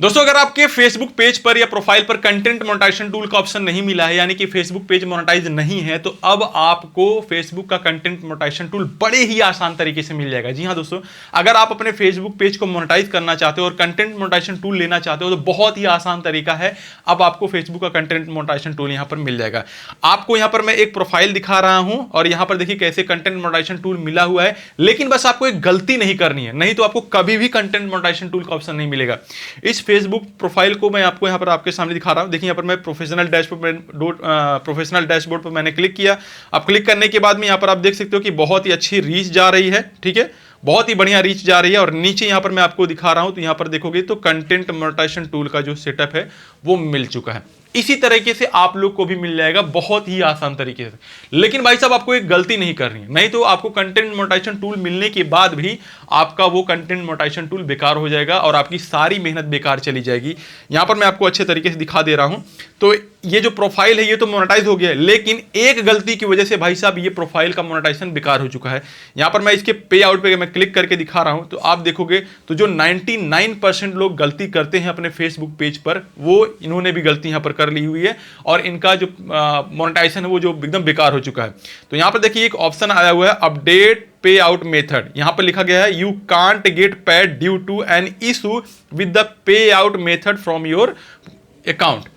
दोस्तों अगर आपके फेसबुक पेज पर या प्रोफाइल पर कंटेंट मोनेटाइजेशन टूल का ऑप्शन नहीं मिला है, यानी कि फेसबुक पेज मोनेटाइज नहीं है, तो अब आपको फेसबुक का कंटेंट मोनेटाइजेशन टूल बड़े ही आसान तरीके से मिल जाएगा। जी हां दोस्तों, अगर आप अपने फेसबुक पेज को मोनेटाइज करना चाहते हो और कंटेंट मोनेटाइजेशन टूल लेना चाहते हो तो बहुत ही आसान तरीका है। अब आपको फेसबुक का कंटेंट मोनेटाइजेशन टूल यहां पर मिल जाएगा। आपको यहां पर मैं एक प्रोफाइल दिखा रहा हूं और यहां पर देखिए कैसे कंटेंट मोनेटाइजेशन टूल मिला हुआ है, लेकिन बस आपको एक गलती नहीं करनी है, नहीं तो आपको कभी भी कंटेंट मोनेटाइजेशन टूल का ऑप्शन नहीं मिलेगा। इस फेसबुक प्रोफाइल को मैं आपको यहां पर आपके सामने दिखा रहा हूं। देखिए यहां पर मैं प्रोफेशनल डैशबोर्ड पर मैंने क्लिक किया। अब क्लिक करने के बाद में यहां पर आप देख सकते हो कि बहुत ही अच्छी रीच जा रही है, ठीक है, बहुत ही बढ़िया रीच जा रही है। और नीचे यहां पर मैं आपको दिखा रहा हूं, तो यहां पर देखोगे तो कंटेंट मोनेटाइजेशन टूल का जो सेटअप है वो मिल चुका है। इसी तरीके से आप लोग को भी मिल जाएगा बहुत ही आसान तरीके से। लेकिन भाई साहब आपको एक गलती नहीं करनी है, नहीं तो आपको कंटेंट मोनेटाइजेशन टूल मिलने के बाद भी आपका वो कंटेंट मोनेटाइजेशन टूल बेकार हो जाएगा और आपकी सारी मेहनत बेकार चली जाएगी। यहां पर मैं आपको अच्छे तरीके से दिखा दे रहा हूं। तो ये जो प्रोफाइल है ये तो मोनेटाइज हो गया है, लेकिन एक गलती की वजह से भाई साहब ये प्रोफाइल का मोनेटाइजेशन बेकार हो चुका है। यहां पर मैं इसके पे आउट पे मैं क्लिक करके दिखा रहा हूं, तो आप देखोगे तो जो 99% लोग गलती करते हैं अपने फेसबुक पेज पर, वो इन्होंने भी गलती यहां पर कर ली हुई है और इनका जो मोनेटाइजेशन है वो जो एकदम बेकार हो चुका है। तो यहां पर देखिए एक ऑप्शन आया हुआ है, अपडेट पे आउट मेथड। यहां पर लिखा गया है you can't get paid due to an issue with the payout method from your account.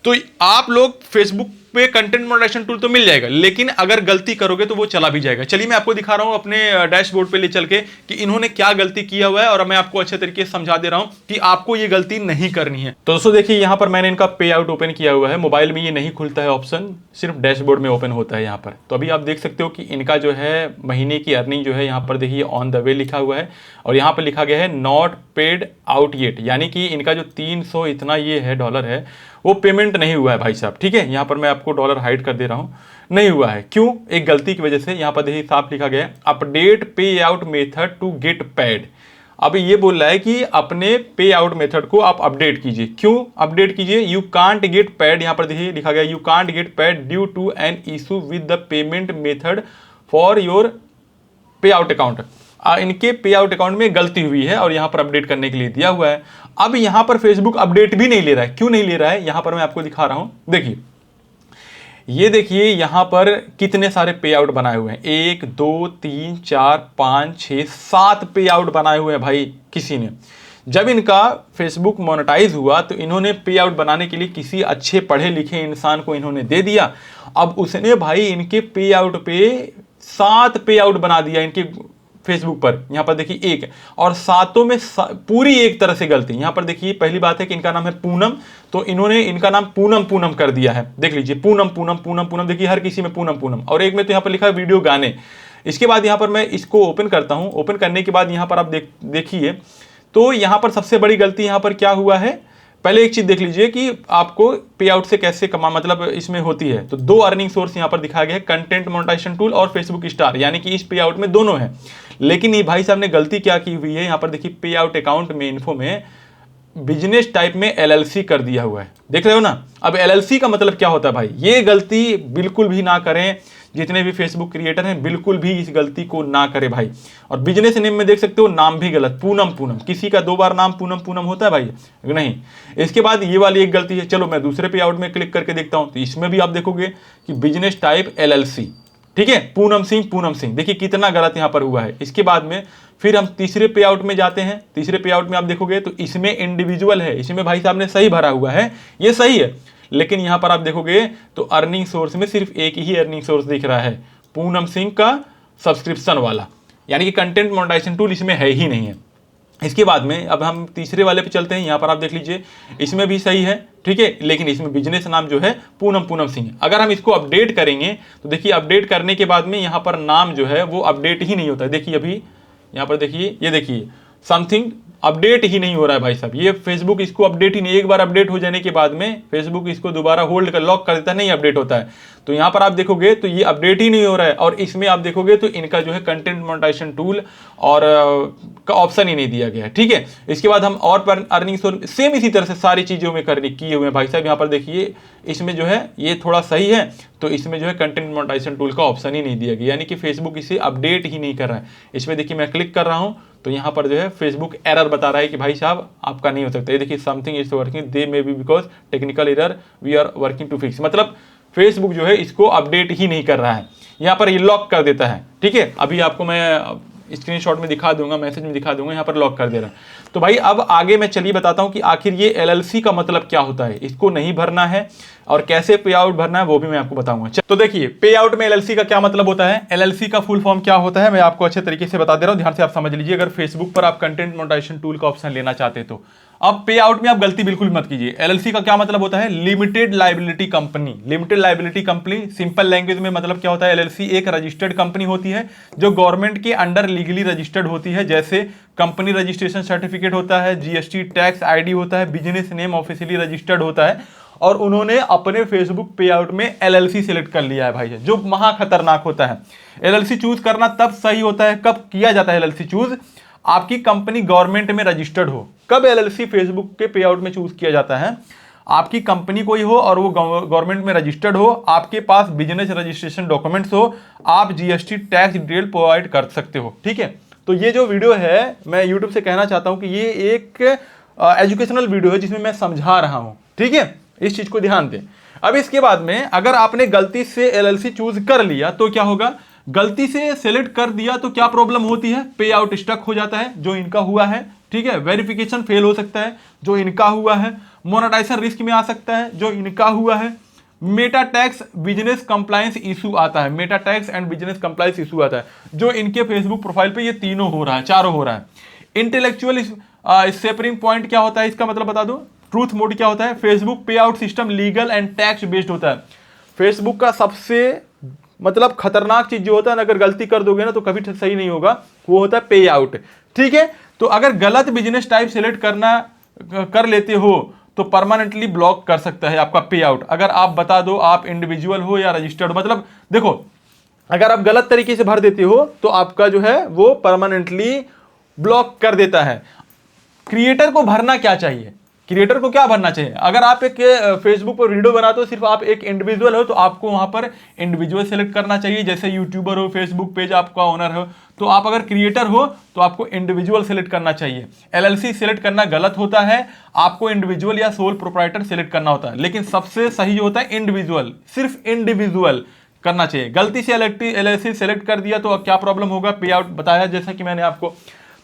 तो आप लोग फेसबुक पे कंटेंट मोनेटाइजेशन टूल तो मिल जाएगा, लेकिन अगर गलती करोगे तो वो चला भी जाएगा। चलिए मैं आपको दिखा रहा हूं अपने डैशबोर्ड पे ले चल के कि इन्होंने क्या गलती किया हुआ है और मैं आपको अच्छे तरीके से समझा दे रहा हूं कि आपको ये गलती नहीं करनी है। तो दोस्तों देखिए यहां पर मैंने इनका पे आउट ओपन किया हुआ है। मोबाइल में ये नहीं खुलता है ऑप्शन, सिर्फ डैशबोर्ड में ओपन होता है यहां पर। तो अभी आप देख सकते हो कि इनका जो है महीने की अर्निंग जो है यहां पर देखिए ऑन द वे लिखा हुआ है और यहां पर लिखा गया है नॉट पेड आउट येट, यानी कि इनका जो 300 इतना ये है डॉलर है वो पेमेंट नहीं हुआ है भाई साहब, ठीक है। यहां पर मैं आपको डॉलर हाइड कर दे रहा हूं, नहीं हुआ है। क्यों? एक गलती की वजह से। यहां पर देखिए साफ लिखा गया है update payout method to get paid. अब ये बोल रहा है कि अपने पे आउट मेथड को आप अपडेट कीजिए। क्यों अपडेट कीजिए? यू कांट गेट पेड, यहां पर देखिए लिखा गया you can't get paid due to an issue with the payment method for your payout account. इनके पे आउट अकाउंट में गलती हुई है और यहां पर अपडेट करने के लिए दिया हुआ है। अब यहां पर फेसबुक अपडेट भी नहीं ले रहा है। क्यों नहीं ले रहा है? यहां पर मैं आपको दिखा रहा हूं, देखिए ये देखिए यहां पर कितने सारे पे आउट बनाए हुए हैं, 1 2 3 4 5 6 7 पे आउट बनाए हुए हैं भाई किसी ने। जब इनका फेसबुक मोनेटाइज हुआ तो इन्होंने पे आउट बनाने के लिए किसी अच्छे पढ़े लिखे इंसान को इन्होंने दे दिया। अब उसने भाई इनके पे आउट पे 7 पे आउट बना दिया इनके फेसबुक पर। यहां पर देखिए एक और सातों में पूरी एक तरह से गलती। यहां पर देखिए पहली बात है कि इनका नाम है पूनम, तो इन्होंने इनका नाम पूनम पूनम कर दिया है। देख लीजिए पूनम पूनम पूनम पूनम, देखिए हर किसी में पूनम पूनम। और एक में तो यहां पर लिखा है वीडियो गाने। इसके बाद यहां पर मैं इसको ओपन करता हूं। ओपन करने के बाद यहां पर आप देखिए तो यहां पर सबसे बड़ी गलती यहां पर क्या हुआ है। पहले एक चीज देख लीजिए कि आपको पे आउट से कैसे कमा मतलब इसमें होती है। तो 2 अर्निंग सोर्स यहां पर दिखाया गया है, कंटेंट मोनेटाइजेशन टूल और फेसबुक स्टार, यानी कि इस पे आउट में दोनों है। लेकिन ये भाई साहब ने गलती क्या की हुई है, यहां पर देखिए पे आउट अकाउंट में इन्फो में बिजनेस टाइप में एलएलसी कर दिया हुआ है। देख रहे हो ना। अब एलएलसी का मतलब क्या होता है भाई, ये गलती बिल्कुल भी ना करें। जितने भी फेसबुक क्रिएटर हैं बिल्कुल भी इस गलती को ना करें भाई। और बिजनेस नेम में देख सकते हो नाम भी गलत, पूनम पूनम। किसी का 2 बार नाम पूनम पूनम होता है भाई? नहीं। इसके बाद ये वाली एक गलती है। चलो मैं दूसरे पे आउट में क्लिक करके देखता हूं, तो इसमें भी आप देखोगे कि बिजनेस टाइप एलएलसी, ठीक है, पूनम सिंह। देखिए कितना गलत यहां पर हुआ है। इसके बाद में फिर हम तीसरे पे आउट में जाते हैं। तीसरे पे आउट में आप देखोगे तो इसमें इंडिविजुअल है, इसमें भाई साहब ने सही भरा हुआ है, ये सही है। लेकिन यहां पर आप देखोगे तो अर्निंग सोर्स में सिर्फ एक ही अर्निंग सोर्स दिख रहा है, पूनम सिंह का सब्सक्रिप्शन वाला, यानी कि कंटेंट मोनेटाइजेशन टूल इसमें है ही नहीं है। इसके बाद में अब हम तीसरे वाले पे चलते हैं। यहां पर आप देख लीजिए इसमें भी सही है, ठीक है, लेकिन इसमें बिजनेस नाम जो है पूनम सिंह। अगर हम इसको अपडेट करेंगे तो देखिए अपडेट करने के बाद में यहां पर नाम जो है वो अपडेट ही नहीं होता है। देखिए अभी यहां पर देखिए, ये देखिए समथिंग अपडेट ही नहीं हो रहा है भाई साहब। ये फेसबुक इसको अपडेट ही नहीं, एक बार अपडेट हो जाने के बाद में फेसबुक इसको दोबारा होल्ड कर लॉक कर देता है, नहीं अपडेट होता है। तो यहां पर आप देखोगे तो ये अपडेट ही नहीं हो रहा है। और इसमें आप देखोगे तो इनका जो है कंटेंट मोनेटाइजेशन टूल और का ऑप्शन ही नहीं दिया गया है, ठीक है। इसके बाद हम और पर अर्निंग सोर्स सेम इसी तरह से सारी चीजों में करने किए हुए हैं भाई साहब। यहां पर देखिए इसमें जो है ये थोड़ा सही है, तो इसमें जो है कंटेंट मोनेटाइजेशन टूल का ऑप्शन ही नहीं दिया गया, यानी कि फेसबुक इसे अपडेट ही नहीं कर रहा है। इसमें देखिए मैं क्लिक कर रहा हूँ तो यहाँ पर जो है फेसबुक एरर बता रहा है कि भाई साहब आपका नहीं हो सकता। ये देखिए something is working, they may be because technical error, we are working to fix. मतलब फेसबुक जो है इसको अपडेट ही नहीं कर रहा है, यहाँ पर ये लॉक कर देता है। ठीक है, अभी आपको मैं स्क्रीनशॉट में दिखा दूंगा, मैसेज में दिखा दूंगा, यहाँ पर लॉक कर दे रहा है। तो भाई अब आगे मैं चलिए बताता हूँ कि आखिर ये एलएलसी का मतलब क्या होता है, इसको नहीं भरना है और कैसे पे आउट भरना है वो भी मैं आपको बताऊंगा। तो देखिए पे आउट में एलएलसी का क्या मतलब होता है, एलएलसी का फुल फॉर्म क्या होता है मैं आपको अच्छे तरीके से बता दे रहा हूँ, ध्यान से आप समझ लीजिए। अगर फेसबुक पर आप कंटेंट मोनेटाइजेशन टूल का ऑप्शन लेना चाहते तो अब पे आउट में आप गलती बिल्कुल मत कीजिए। एलएलसी का क्या मतलब होता है, limited liability company. Limited liability company simple language में मतलब क्या होता है, एलएलसी एक रजिस्टर्ड कंपनी होती है जो गवर्नमेंट के अंडर लीगली रजिस्टर्ड होती है। जैसे कंपनी रजिस्ट्रेशन सर्टिफिकेट होता है, जीएसटी टैक्स आईडी होता है, बिजनेस नेम ऑफिशियली रजिस्टर्ड होता है, और उन्होंने अपने फेसबुक पे आउट में एलएलसी सिलेक्ट कर लिया है भाई, जो महा खतरनाक होता है। एलएलसी चूज करना तब सही होता है, कब किया जाता है एलएलसी चूज, आपकी कंपनी गवर्नमेंट में रजिस्टर्ड हो। कब एलएलसी फेसबुक के पे आउट में चूज किया जाता है, आपकी कंपनी कोई हो और वो गवर्नमेंट में रजिस्टर्ड हो, आपके पास बिजनेस रजिस्ट्रेशन डॉक्यूमेंट्स हो, आप जीएसटी टैक्स डिटेल प्रोवाइड कर सकते हो। ठीक है, तो ये जो वीडियो है मैं यूट्यूब से कहना चाहता हूं कि ये एक एजुकेशनल वीडियो है जिसमें मैं समझा रहा हूं। ठीक है, इस चीज को ध्यान दें। अब इसके बाद में अगर आपने गलती से एलएलसी चूज कर लिया तो क्या होगा, गलती से सेलेक्ट कर दिया तो क्या प्रॉब्लम होती है, पे आउट स्टक हो जाता है जो इनका हुआ है। ठीक है, वेरिफिकेशन फेल हो सकता है जो इनका हुआ है, मोनेटाइजेशन रिस्क में आ सकता है जो इनका हुआ है, Meta tax business compliance issue आता है, Meta tax and business compliance issue आता है जो इनके फेसबुक प्रोफाइल पे ये तीनों हो रहा है, चारों हो रहा है। इंटेलेक्चुअल सेपरिंग पॉइंट क्या होता है, इसका मतलब बता दो। ट्रूथ मोड क्या होता है, फेसबुक पे out system legal and tax based होता है। फेसबुक का सबसे मतलब खतरनाक चीज जो होता है ना, अगर गलती कर दोगे ना तो कभी सही नहीं होगा, वो होता है पे आउट। ठीक है, तो अगर गलत बिजनेस टाइप सिलेक्ट कर लेते हो तो परमानेंटली ब्लॉक कर सकता है आपका पे आउट। अगर आप बता दो आप इंडिविजुअल हो या रजिस्टर्ड, मतलब देखो अगर आप गलत तरीके से भर देते हो तो आपका जो है वो परमानेंटली ब्लॉक कर देता है। क्रिएटर को भरना क्या चाहिए, क्रिएटर को क्या भरना चाहिए, अगर आप एक फेसबुक पर वीडियो बनाते हो, सिर्फ आप एक इंडिविजुअल हो तो आपको वहां पर इंडिविजुअल सेलेक्ट करना चाहिए। जैसे यूट्यूबर हो, फेसबुक पेज आपका ओनर हो, तो आप अगर क्रिएटर हो तो आपको इंडिविजुअल सेलेक्ट करना चाहिए। एलएलसी सेलेक्ट करना गलत होता है, आपको इंडिविजुअल या सोल प्रोप्राइटर सेलेक्ट करना होता है। लेकिन सबसे सही जो होता है इंडिविजुअल, सिर्फ इंडिविजुअल करना चाहिए। गलती से एलएलसी सेलेक्ट कर दिया तो अब क्या प्रॉब्लम होगा, पे आउट बताया जैसा कि मैंने आपको।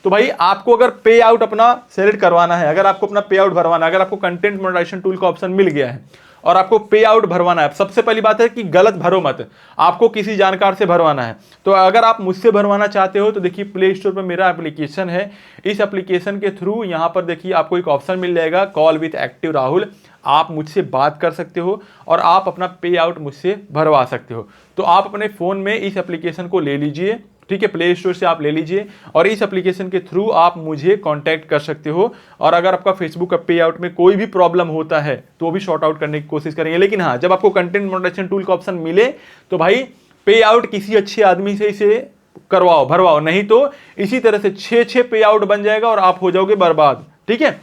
तो भाई आपको अगर पे आउट अपना सेलेक्ट करवाना है, अगर आपको अपना पे आउट भरवाना है, अगर आपको कंटेंट मोनेटाइजेशन टूल का ऑप्शन मिल गया है और आपको पे आउट भरवाना है, सबसे पहली बात है कि गलत भरो मत, आपको किसी जानकार से भरवाना है। तो अगर आप मुझसे भरवाना चाहते हो तो देखिए प्ले स्टोर पर मेरा एप्लीकेशन है, इस एप्लीकेशन के थ्रू यहाँ पर देखिए आपको एक ऑप्शन मिल जाएगा, कॉल विथ एक्टिव राहुल। आप मुझसे बात कर सकते हो और आप अपना पे आउट मुझसे भरवा सकते हो। तो आप अपने फ़ोन में इस एप्लीकेशन को ले लीजिए, ठीक है, प्ले स्टोर से आप ले लीजिए और इस एप्लीकेशन के थ्रू आप मुझे कांटेक्ट कर सकते हो। और अगर आपका फेसबुक का पे आउट में कोई भी प्रॉब्लम होता है तो भी शॉर्ट आउट करने की कोशिश करेंगे। लेकिन हाँ, जब आपको कंटेंट मोनेटाइजेशन टूल का ऑप्शन मिले तो भाई पे आउट किसी अच्छे आदमी से इसे करवाओ, भरवाओ, नहीं तो इसी तरह से 6 पे आउट बन जाएगा और आप हो जाओगे बर्बाद। ठीक है,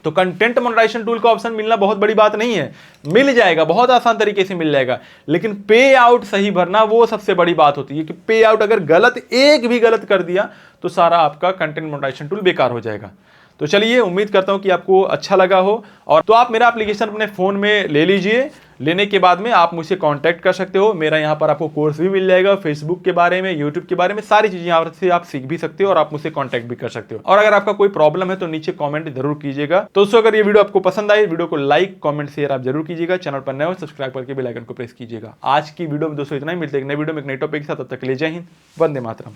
तो कंटेंट मोनेटाइजेशन टूल का ऑप्शन मिलना बहुत बड़ी बात नहीं है, मिल जाएगा, बहुत आसान तरीके से मिल जाएगा। लेकिन पे आउट सही भरना वो सबसे बड़ी बात होती है कि पे आउट अगर एक भी गलत कर दिया तो सारा आपका कंटेंट मोनेटाइजेशन टूल बेकार हो जाएगा। तो चलिए, उम्मीद करता हूं कि आपको अच्छा लगा हो। और तो आप मेरा एप्लीकेशन अपने फ़ोन में ले लीजिए, लेने के बाद में आप मुझसे कांटेक्ट कर सकते हो। मेरा यहाँ पर आपको कोर्स भी मिल जाएगा फेसबुक के बारे में, यूट्यूब के बारे में, सारी चीज़ें यहाँ से आप सीख भी सकते हो और आप मुझसे कांटेक्ट भी कर सकते हो। और अगर आपका कोई प्रॉब्लम है तो नीचे कमेंट जरूर कीजिएगा। तो दोस्तों, अगर ये वीडियो आपको पसंद आई, वीडियो को लाइक कमेंट शेयर आप जरूर कीजिएगा। चैनल पर नए हो सब्सक्राइब करके बेल आइकन को प्रेस कीजिएगा। आज की वीडियो में दोस्तों इतना ही, मिलते हैं एक नई वीडियो में एक नई टॉपिक के साथ। तब तक के लिए जय हिंद, वंदे मातरम।